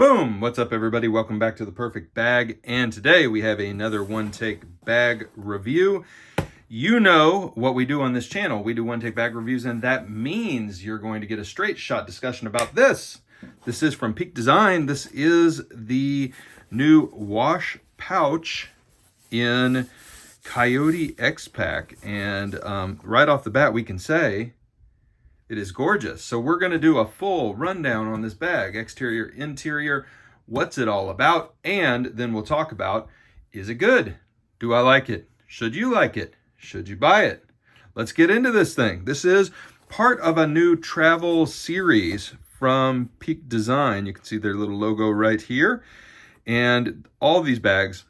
Boom! What's up, everybody? Welcome back to The Perfect Bag. And today we have another one-take bag review. You know what we do on this channel. We do one-take bag reviews, and that means you're going to get a straight shot discussion about this. This is from Peak Design. This is the new wash pouch in Coyote X-Pack. And right off the bat, we can say it is gorgeous. So we're going to do a full rundown on this bag, exterior, interior, what's it all about, and then we'll talk about, is it good? Do I like it? Should you like it? Should you buy it? Let's get into this thing. This is part of a new travel series from Peak Design. You can see their little logo right here. And all these bags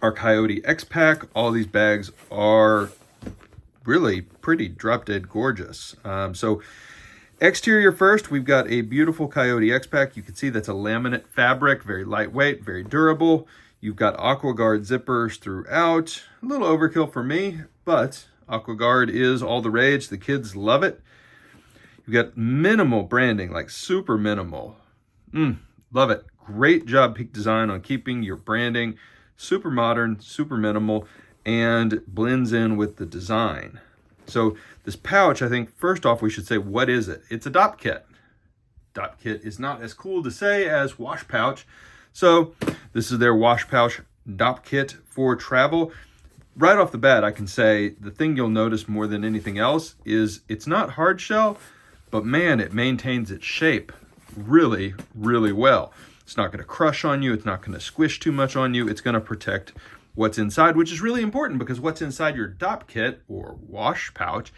are Coyote X-Pack. All these bags are really pretty drop dead gorgeous. So exterior first, we've got a beautiful Coyote X-Pack. You can see that's a laminate fabric, very lightweight, very durable. You've got AquaGuard zippers throughout. A little overkill for me, but AquaGuard is all the rage. The kids love it. You've got minimal branding, like super minimal. Love it. Great job, Peak Design, on keeping your branding super modern, super minimal, and blends in with the design. So this pouch, I think, first off, we should say, what is it? It's a Dopp kit. Dopp kit is not as cool to say as wash pouch. So this is their wash pouch Dopp kit for travel. Right off the bat, I can say the thing you'll notice more than anything else is it's not hard shell, but man, it maintains its shape really, really well. It's not going to crush on you. It's not going to squish too much on you. It's going to protect what's inside, which is really important because what's inside your Dopp kit or wash pouch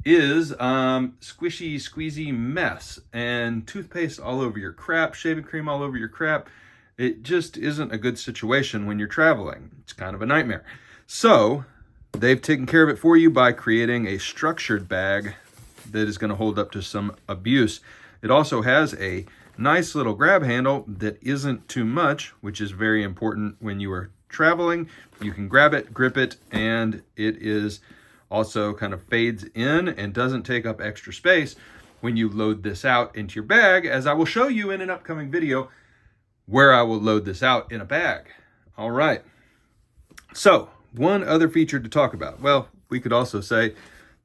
is squishy, squeezy mess and toothpaste all over your crap, shaving cream all over your crap. It just isn't a good situation when you're traveling. It's kind of a nightmare. So they've taken care of it for you by creating a structured bag that is going to hold up to some abuse. It also has a nice little grab handle that isn't too much, which is very important when you are traveling. You can grab it, grip it, and it is also kind of fades in and doesn't take up extra space when you load this out into your bag, as I will show you in an upcoming video where I will load this out in a bag. All right. So one other feature to talk about. Well, we could also say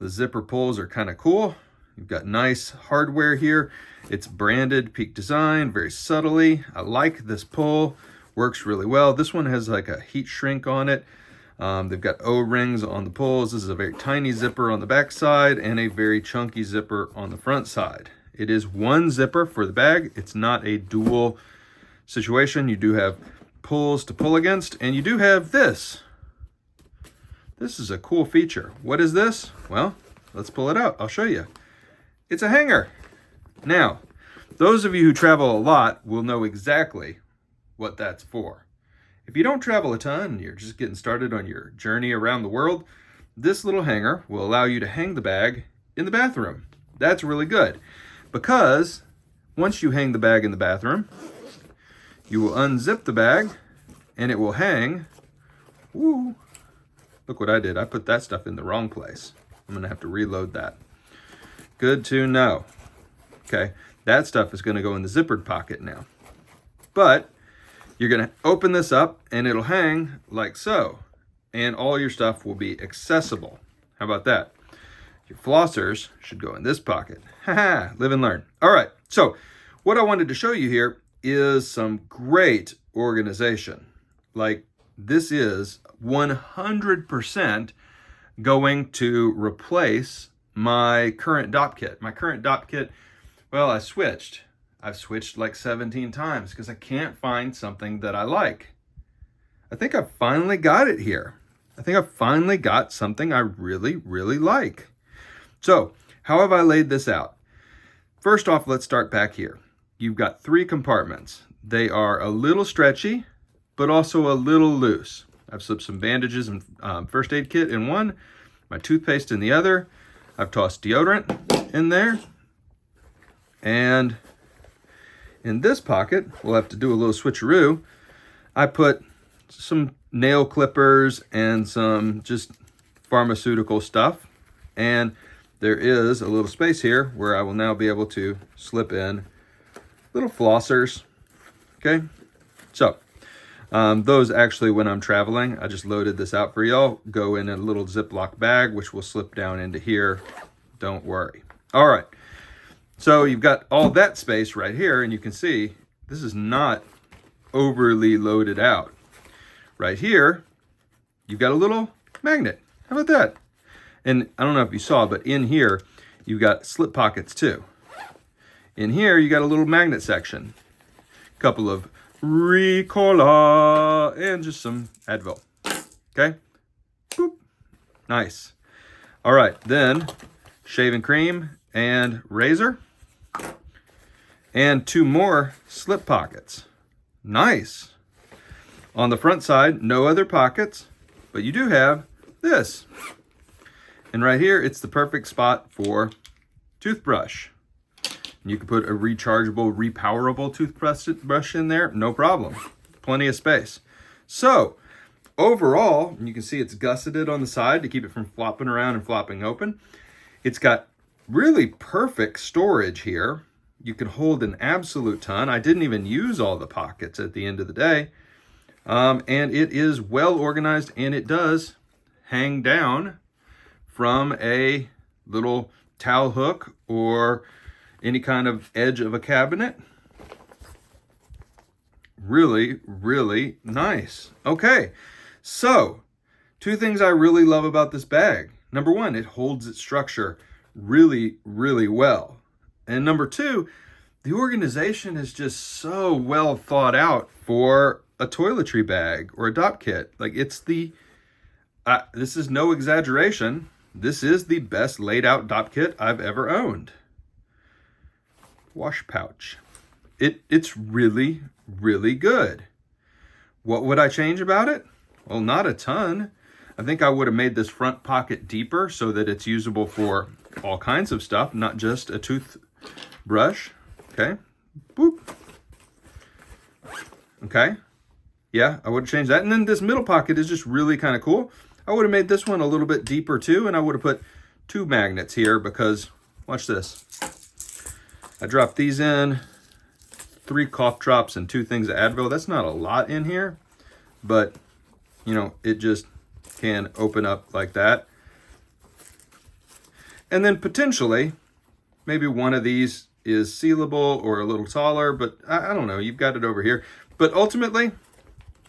the zipper pulls are kind of cool. You've got nice hardware here. It's branded Peak Design very subtly. I like this pull. Works really well. This one has like a heat shrink on it. They've got O-rings on the pulls. This is a very tiny zipper on the back side and a very chunky zipper on the front side. It is one zipper for the bag. It's not a dual situation. You do have pulls to pull against, and you do have this. This is a cool feature. What is this? Well, let's pull it out. I'll show you. It's a hanger. Now, those of you who travel a lot will know exactly what that's for. If you don't travel a ton, you're just getting started on your journey around the world, this little hanger will allow you to hang the bag in the bathroom. That's really good because once you hang the bag in the bathroom, you will unzip the bag and it will hang. Ooh, look what I did. I put that stuff in the wrong place. I'm gonna have to reload that. Good to know. Okay, that stuff is gonna go in the zippered pocket now. But you're going to open this up and it'll hang like so. And all your stuff will be accessible. How about that? Your flossers should go in this pocket. Haha, live and learn. All right, so what I wanted to show you here is some great organization. Like this is 100% going to replace my current Dopp kit. My current Dopp kit, well, I've switched like 17 times because I can't find something that I like. I think I finally got it here. I think I finally got something I really, really like. So how have I laid this out? First off, let's start back here. You've got 3 compartments. They are a little stretchy, but also a little loose. I've slipped some bandages and first aid kit in one, my toothpaste in the other. I've tossed deodorant in there. And in this pocket, we'll have to do a little switcheroo. I put some nail clippers and some just pharmaceutical stuff. And there is a little space here where I will now be able to slip in little flossers Okay, so those actually, when I'm traveling, I just loaded this out for y'all. Go in a little Ziploc bag, which will slip down into here. Don't worry. All right, so you've got all that space right here, and you can see this is not overly loaded out. Right here, you've got a little magnet. How about that? And I don't know if you saw, but in here, you've got slip pockets too. In here, you got a little magnet section. A couple of Ricola and just some Advil. Okay? Boop. Nice. All right, then shaving cream and razor. And 2 more slip pockets. Nice. On the front side, no other pockets, but you do have this. And right here, it's the perfect spot for toothbrush. You can put a rechargeable, repowerable toothbrush in there, no problem. Plenty of space. So, overall, you can see it's gusseted on the side to keep it from flopping around and flopping open. It's got really perfect storage here. You can hold an absolute ton. I didn't even use all the pockets at the end of the day. And it is well organized, and it does hang down from a little towel hook or any kind of edge of a cabinet. Really, really nice. Okay, so 2 things I really love about this bag. Number 1, it holds its structure really, really well. And number 2, the organization is just so well thought out for a toiletry bag or a Dopp kit. Like, it's the, this is no exaggeration, this is the best laid out Dopp kit I've ever owned. Wash pouch. It's really, really good. What would I change about it? Well, not a ton. I think I would have made this front pocket deeper so that it's usable for all kinds of stuff, not just a toothbrush. Okay, boop. Okay, yeah, I would have changed that. And then this middle pocket is just really kind of cool. I would have made this one a little bit deeper too, and I would have put 2 magnets here because, watch this. I dropped these in, 3 cough drops and 2 things of Advil. That's not a lot in here, but you know, it just can open up like that. And then potentially, maybe one of these is sealable or a little taller, but I don't know, you've got it over here. But ultimately,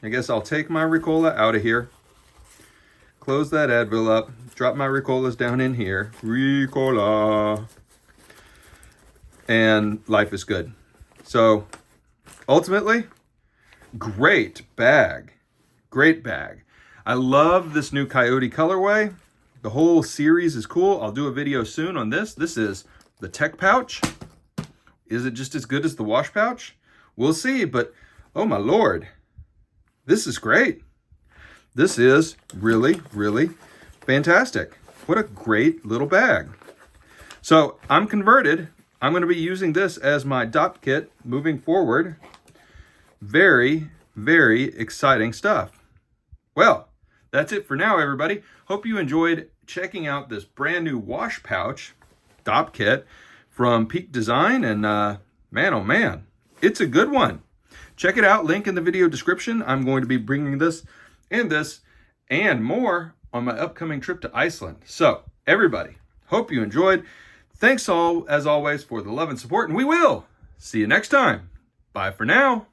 I guess I'll take my Ricola out of here, close that Advil up, drop my Ricolas down in here, Ricola, and life is good. So ultimately, great bag, great bag. I love this new Coyote colorway. The whole series is cool. I'll do a video soon on this. This is the tech pouch. Is it just as good as the wash pouch? We'll see, but oh my Lord, this is great. This is really, really fantastic. What a great little bag. So I'm converted. I'm going to be using this as my Dopp kit moving forward. Very, very exciting stuff. Well, that's it for now, everybody. Hope you enjoyed checking out this brand new wash pouch Dopp kit from Peak Design. And man, oh man, it's a good one. Check it out. Link in the video description. I'm going to be bringing this and more on my upcoming trip to Iceland. So everybody, hope you enjoyed. Thanks all, as always, for the love and support, and we will see you next time. Bye for now.